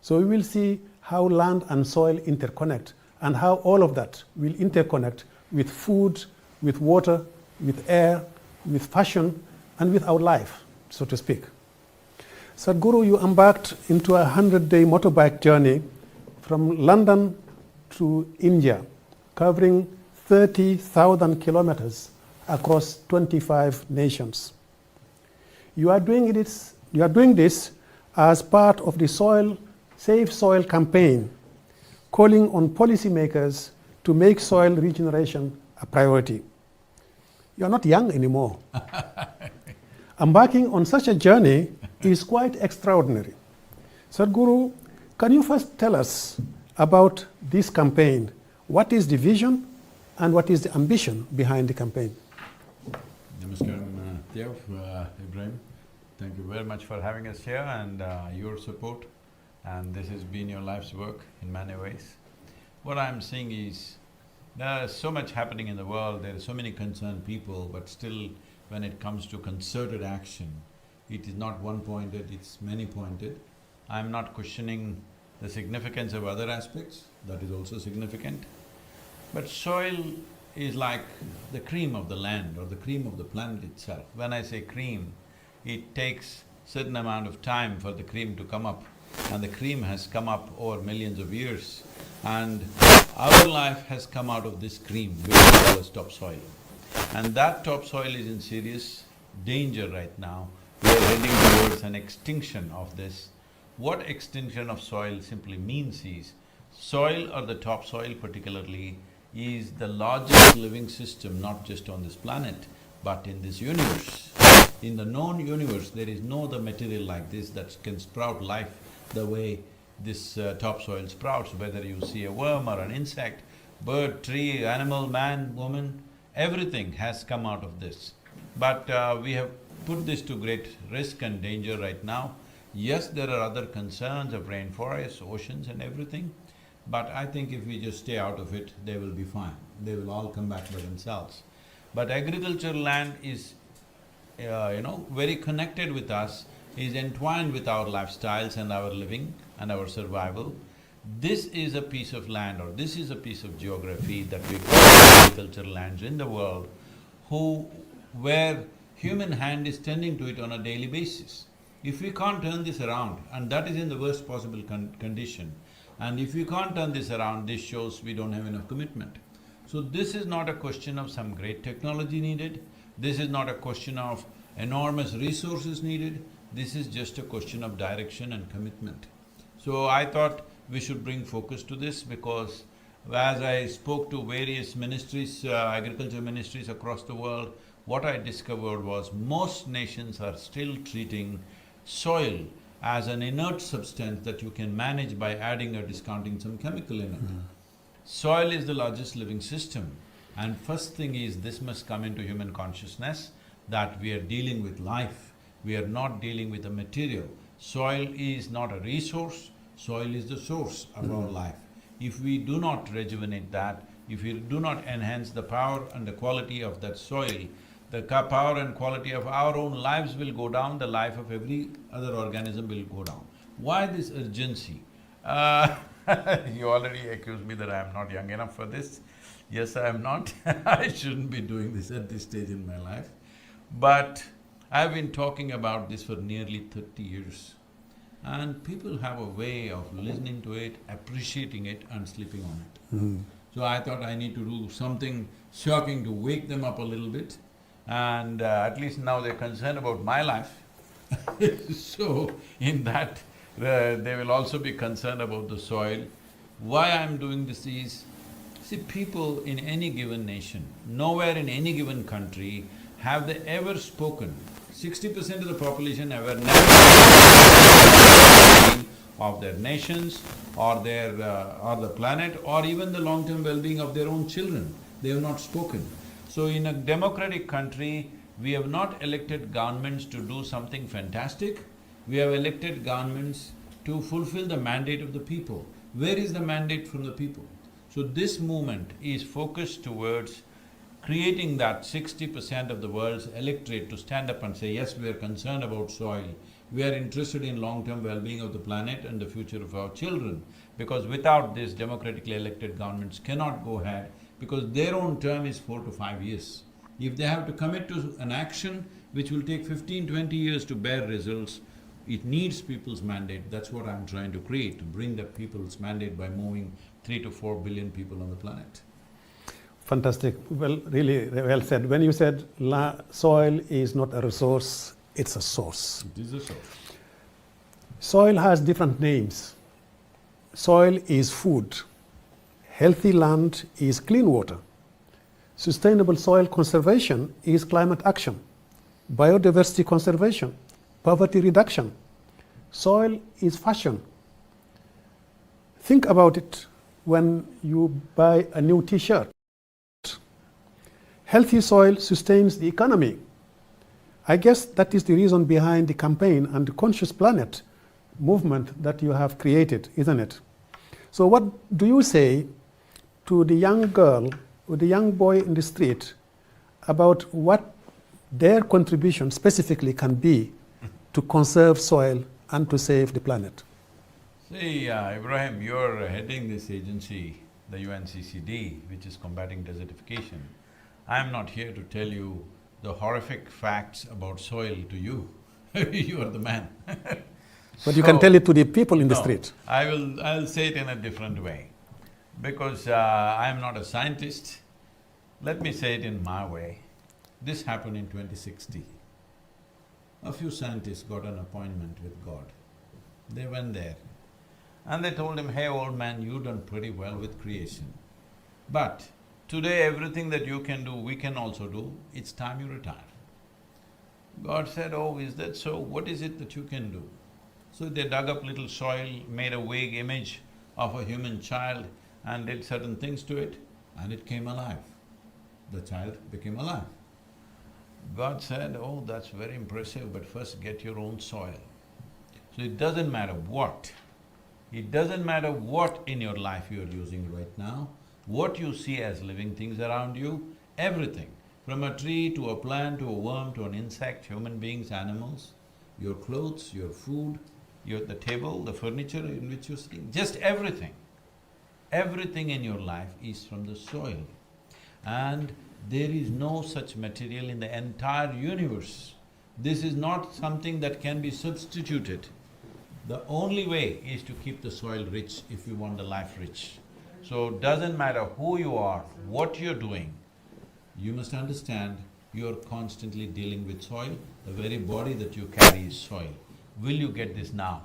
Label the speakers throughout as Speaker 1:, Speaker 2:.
Speaker 1: So we will see how land and soil interconnect and how all of that will interconnect with food, with water, with air, with fashion, and with our life, so to speak. Sadhguru, you embarked into a 100-day motorbike journey from London to India, covering 30,000 kilometers across 25 nations. You are doing this as part of the SaveSoil campaign, calling on policymakers to make soil regeneration a priority. You are not young anymore. Embarking on such a journey is quite extraordinary. Sadhguru, can you first tell us about this campaign? What is the vision and what is the ambition behind the campaign?
Speaker 2: Namaskaram, Thiaw, Ibrahim. Thank you very much for having us here and your support. And this has been your life's work in many ways. What I'm seeing is, there is so much happening in the world, there are so many concerned people, but still when it comes to concerted action, it is not one-pointed, it's many-pointed. I'm not questioning the significance of other aspects, that is also significant. But soil is like the cream of the land or the cream of the planet itself. When I say cream, it takes certain amount of time for the cream to come up, and the cream has come up over millions of years. And our life has come out of this cream, which we call as topsoil. And that topsoil is in serious danger right now. We are heading towards an extinction of this. What extinction of soil simply means is, soil or the topsoil particularly is the largest living system, not just on this planet, but in this universe. In the known universe, there is no other material like this that can sprout life the way this topsoil sprouts, whether you see a worm or an insect, bird, tree, animal, man, woman, everything has come out of this. But we have put this to great risk and danger right now. Yes, there are other concerns of rainforests, oceans and everything, but I think if we just stay out of it, they will be fine. They will all come back by themselves. But agricultural land is, very connected with us, is entwined with our lifestyles and our living and our survival. This is a piece of land or this is a piece of geography that we call agricultural lands in the world, where human hand is tending to it on a daily basis. If we can't turn this around, and that is in the worst possible condition, and if we can't turn this around, this shows we don't have enough commitment. So this is not a question of some great technology needed, this is not a question of enormous resources needed, this is just a question of direction and commitment. So I thought we should bring focus to this because as I spoke to various ministries, agriculture ministries across the world, what I discovered was most nations are still treating soil as an inert substance that you can manage by adding or discounting some chemical in it. Soil is the largest living system, and first thing is this must come into human consciousness that we are dealing with life, we are not dealing with a material. Soil is not a resource, soil is the source of our life. If we do not rejuvenate that, if we do not enhance the power and the quality of that soil, the power and quality of our own lives will go down, the life of every other organism will go down. Why this urgency? You already accused me that I am not young enough for this. Yes, I am not I shouldn't be doing this at this stage in my life. But I've been talking about this for nearly 30 years. And people have a way of listening to it, appreciating it and sleeping on it. So I thought I need to do something shocking to wake them up a little bit, and at least now they're concerned about my life. So in that, they will also be concerned about the soil. Why I'm doing this is, see, people in any given nation, nowhere in any given country have they ever spoken. 60% of the population have never of their nations or the planet or even the long-term well-being of their own children. They have not spoken. So in a democratic country, we have not elected governments to do something fantastic, we have elected governments to fulfill the mandate of the people. Where is the mandate from the people? So this movement is focused towards creating that 60% of the world's electorate to stand up and say, yes, we are concerned about soil, We are interested in long-term well-being of the planet and the future of our children. Because without this, democratically elected governments cannot go ahead because their own term is 4 to 5 years. If they have to commit to an action which will take 15, 20 years to bear results, it needs people's mandate. That's what I'm trying to create, to bring the people's mandate by moving 3 to 4 billion people on the planet.
Speaker 1: Fantastic. Well, really well said. When you said soil is not a resource, it's a source.
Speaker 2: It is a source.
Speaker 1: Soil has different names. Soil is food. Healthy land is clean water. Sustainable soil conservation is climate action. Biodiversity conservation, poverty reduction. Soil is fashion. Think about it when you buy a new t-shirt. Healthy soil sustains the economy. I guess that is the reason behind the campaign and the Conscious Planet movement that you have created, isn't it? So what do you say to the young girl or the young boy in the street about what their contribution specifically can be to conserve soil and to save the planet?
Speaker 2: See, Ibrahim, you're heading this agency, the UNCCD, which is combating desertification. I'm not here to tell you the horrific facts about soil to you. You are the man.
Speaker 1: But you can tell it to the people in the street.
Speaker 2: I'll say it in a different way. Because I'm not a scientist, let me say it in my way. This happened in 2060. A few scientists got an appointment with God. They went there and they told him, hey old man, you've done pretty well with creation. But today everything that you can do, we can also do, it's time you retire. God said, oh, is that so? What is it that you can do? So they dug up little soil, made a vague image of a human child and did certain things to it and it came alive. The child became alive. God said, oh, that's very impressive, but first get your own soil. So it doesn't matter what in your life you are using right now, what you see as living things around you, everything, from a tree to a plant to a worm to an insect, human beings, animals, your clothes, your food, the table, the furniture in which you're sitting, just everything. Everything in your life is from the soil. And there is no such material in the entire universe. This is not something that can be substituted. The only way is to keep the soil rich if you want the life rich. So doesn't matter who you are, what you're doing, you must understand you're constantly dealing with soil. The very body that you carry is soil. Will you get this now?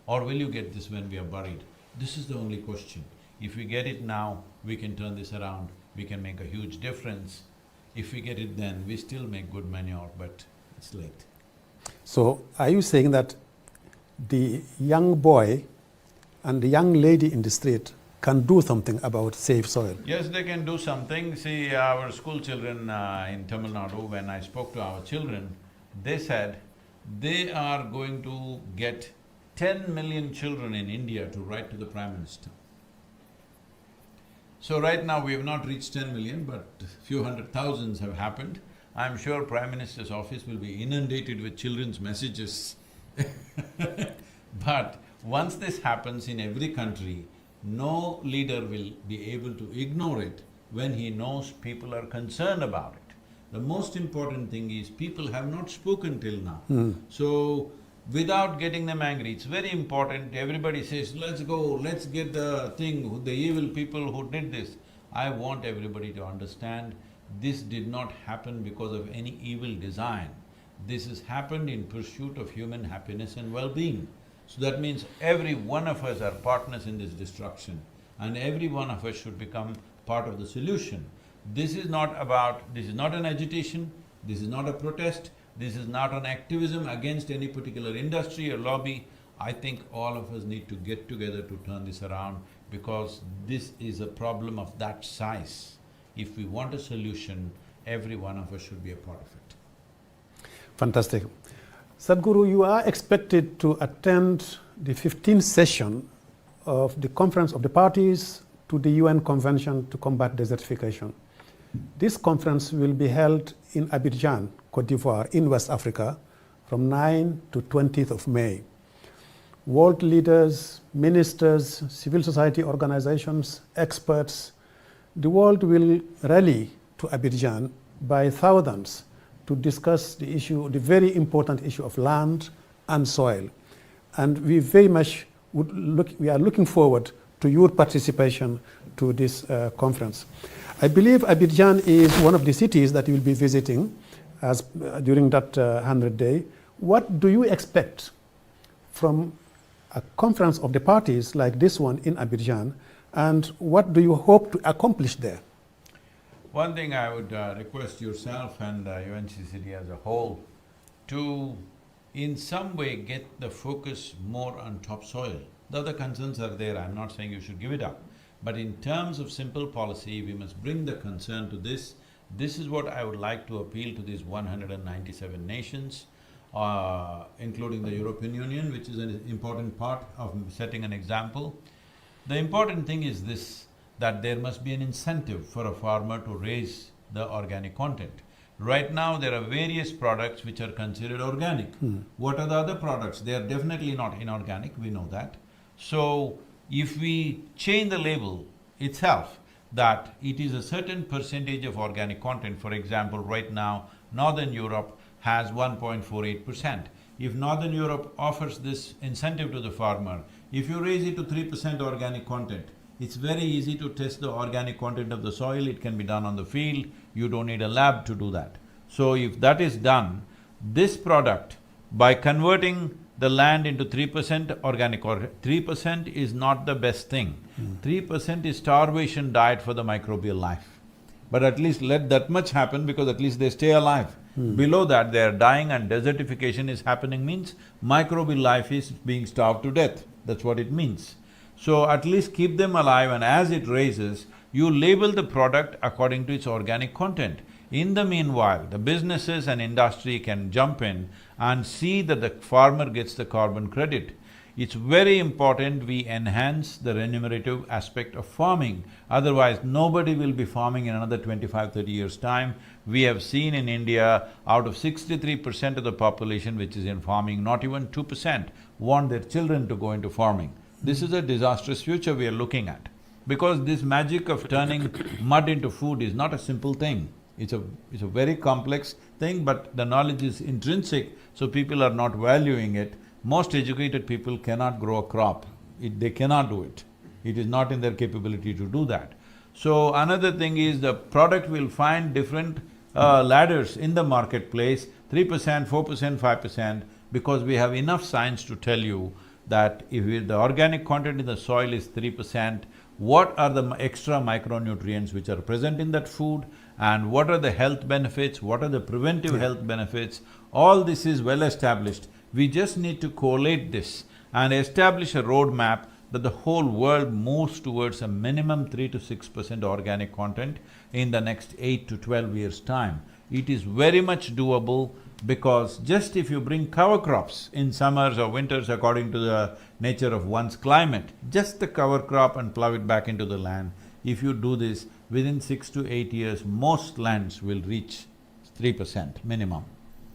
Speaker 2: Or will you get this when we are buried? This is the only question. If we get it now, we can turn this around, we can make a huge difference. If we get it then, we still make good manure, but it's late.
Speaker 1: So are you saying that the young boy and the young lady in the street can do something about Save Soil?
Speaker 2: Yes, they can do something. See, our school children in Tamil Nadu, when I spoke to our children, they said they are going to get 10 million children in India to write to the Prime Minister. So right now we have not reached 10 million, but few hundred thousands have happened. I'm sure Prime Minister's office will be inundated with children's messages. But once this happens in every country, no leader will be able to ignore it when he knows people are concerned about it. The most important thing is people have not spoken till now. So, without getting them angry, it's very important, everybody says, let's go, let's get the thing, the evil people who did this. I want everybody to understand, this did not happen because of any evil design. This has happened in pursuit of human happiness and well-being. So that means every one of us are partners in this destruction and every one of us should become part of the solution. This is not an agitation, this is not a protest, this is not an activism against any particular industry or lobby. I think all of us need to get together to turn this around because this is a problem of that size. If we want a solution, every one of us should be a part of it.
Speaker 1: Fantastic. Sadhguru, you are expected to attend the 15th session of the Conference of the Parties to the UN Convention to Combat Desertification. This conference will be held in Abidjan, Côte d'Ivoire, in West Africa, from 9 to 20th of May. World leaders, ministers, civil society organizations, experts, the world will rally to Abidjan by thousands to discuss the issue, the very important issue of land and soil. And we very much we are looking forward to your participation to this conference. I believe Abidjan is one of the cities that you will be visiting during that 100-day. What do you expect from a conference of the parties like this one in Abidjan, and what do you hope to accomplish there?
Speaker 2: One thing I would request yourself and UNCCD as a whole to in some way get the focus more on topsoil. The other concerns are there, I'm not saying you should give it up. But in terms of simple policy, we must bring the concern to this. This is what I would like to appeal to these 197 nations, including the European Union, which is an important part of setting an example. The important thing is this, that there must be an incentive for a farmer to raise the organic content. Right now, there are various products which are considered organic. What are the other products? They are definitely not inorganic, we know that. So, if we change the label itself, that it is a certain percentage of organic content, for example, right now, Northern Europe has 1.48%. If Northern Europe offers this incentive to the farmer, if you raise it to 3% organic content, it's very easy to test the organic content of the soil, it can be done on the field, you don't need a lab to do that. So if that is done, this product, by converting the land into 3% organic, or 3% is not the best thing. 3% is starvation diet for the microbial life. But at least let that much happen because at least they stay alive. Below that, they are dying and desertification is happening means microbial life is being starved to death, that's what it means. So at least keep them alive, and as it raises, you label the product according to its organic content. In the meanwhile, the businesses and industry can jump in and see that the farmer gets the carbon credit. It's very important we enhance the remunerative aspect of farming, otherwise nobody will be farming in another 25–30 years' time. We have seen in India, out of 63% of the population which is in farming, not even 2% want their children to go into farming. This is a disastrous future we are looking at, because this magic of turning mud into food is not a simple thing. It's a very complex thing, but the knowledge is intrinsic, so people are not valuing it. Most educated people cannot grow a crop, they cannot do it. It is not in their capability to do that. So another thing is the product will find different ladders in the marketplace, 3%, 4%, 5%, because we have enough science to tell you that if the organic content in the soil is 3%, what are the extra micronutrients which are present in that food, and what are the health benefits, what are the preventive health benefits, all this is well established. We just need to collate this and establish a roadmap that the whole world moves towards a minimum 3 to 6% organic content in the next 8 to 12 years' time. It is very much doable, because just if you bring cover crops in summers or winters according to the nature of one's climate, just the cover crop and plow it back into the land, if you do this, within 6 to 8 years, most lands will reach 3% minimum.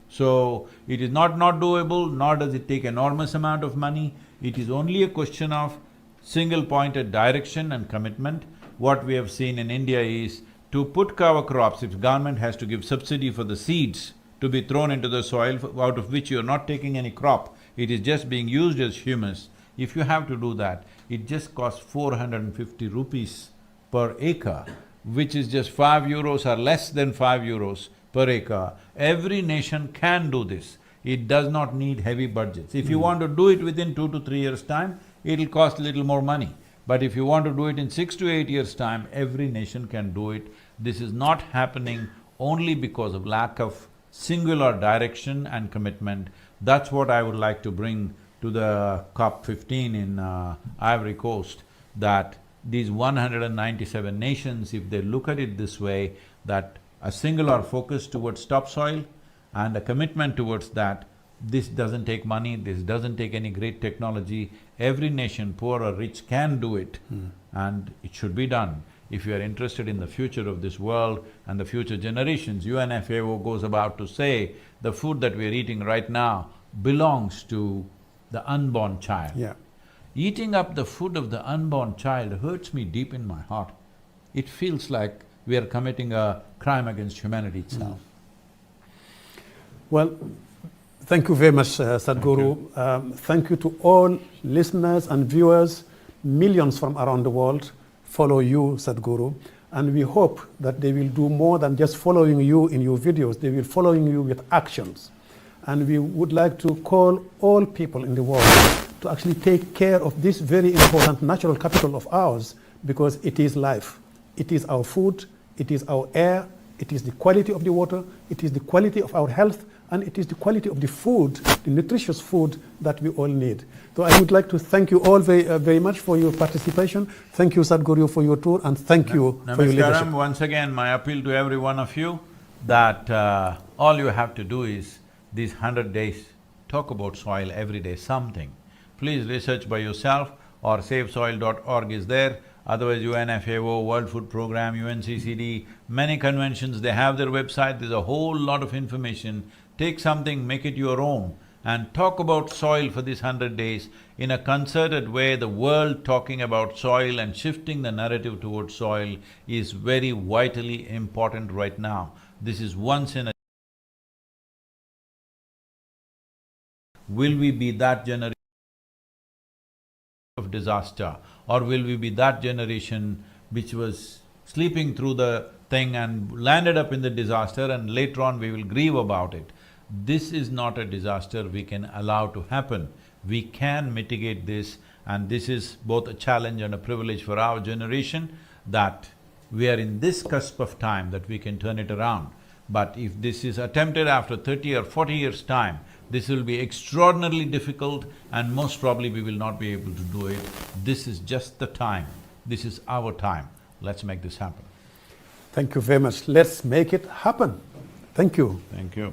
Speaker 2: So, it is not doable, nor does it take enormous amount of money, it is only a question of single-pointed direction and commitment. What we have seen in India is, to put cover crops, if government has to give subsidy for the seeds to be thrown into the soil, out of which you are not taking any crop, it is just being used as humus. If you have to do that, it just costs 450 rupees per acre, which is just 5 euros or less than 5 euros per acre. Every nation can do this. It does not need heavy budgets. If you want to do it within 2 to 3 years' time, it'll cost a little more money. But if you want to do it in 6 to 8 years' time, every nation can do it. This is not happening only because of lack of singular direction and commitment. That's what I would like to bring to the COP15 in Ivory Coast, that these 197 nations, if they look at it this way, that a singular focus towards topsoil and a commitment towards that, this doesn't take money, this doesn't take any great technology, every nation, poor or rich, can do it and it should be done. if you are interested in the future of this world and the future generations, UNFAO goes about to say the food that we are eating right now belongs to the unborn child.
Speaker 1: Yeah.
Speaker 2: Eating up the food of the unborn child hurts me deep in my heart. It feels like we are committing a crime against humanity itself.
Speaker 1: Well, thank you very much, Sadhguru. Thank you to all listeners and viewers. Millions from around the world follow you, Sadhguru, and we hope that they will do more than just following you in your videos. They will following you with actions. And we would like to call all people in the world to actually take care of this very important natural capital of ours, because it is life. It is our food, it is our air, it is the quality of the water, it is the quality of our health, and it is the quality of the food, the nutritious food that we all need. So I would like to thank you all very much for your participation. Thank you, Sadhguru, for your tour, and thank you for your leadership.
Speaker 2: Once again, my appeal to every one of you that all you have to do is these 100 days, talk about soil every day, something. Please research by yourself, or SaveSoil.org is there. Otherwise, UNFAO, World Food Programme, UNCCD, many conventions, they have their website, there's a whole lot of information. Take something, make it your own, and talk about soil for these 100 days in a concerted way. The world talking about soil and shifting the narrative towards soil is very vitally important right now. This is once in a… Will we be that generation of disaster, or will we be that generation which was sleeping through the thing and landed up in the disaster and later on we will grieve about it? This is not a disaster we can allow to happen. We can mitigate this, and this is both a challenge and a privilege for our generation, that we are in this cusp of time that we can turn it around. But if this is attempted after 30 or 40 years' time, this will be extraordinarily difficult, and most probably we will not be able to do it. This is just the time. This is our time. Let's make this happen.
Speaker 1: Thank you very much. Let's make it happen. Thank you.
Speaker 2: Thank you.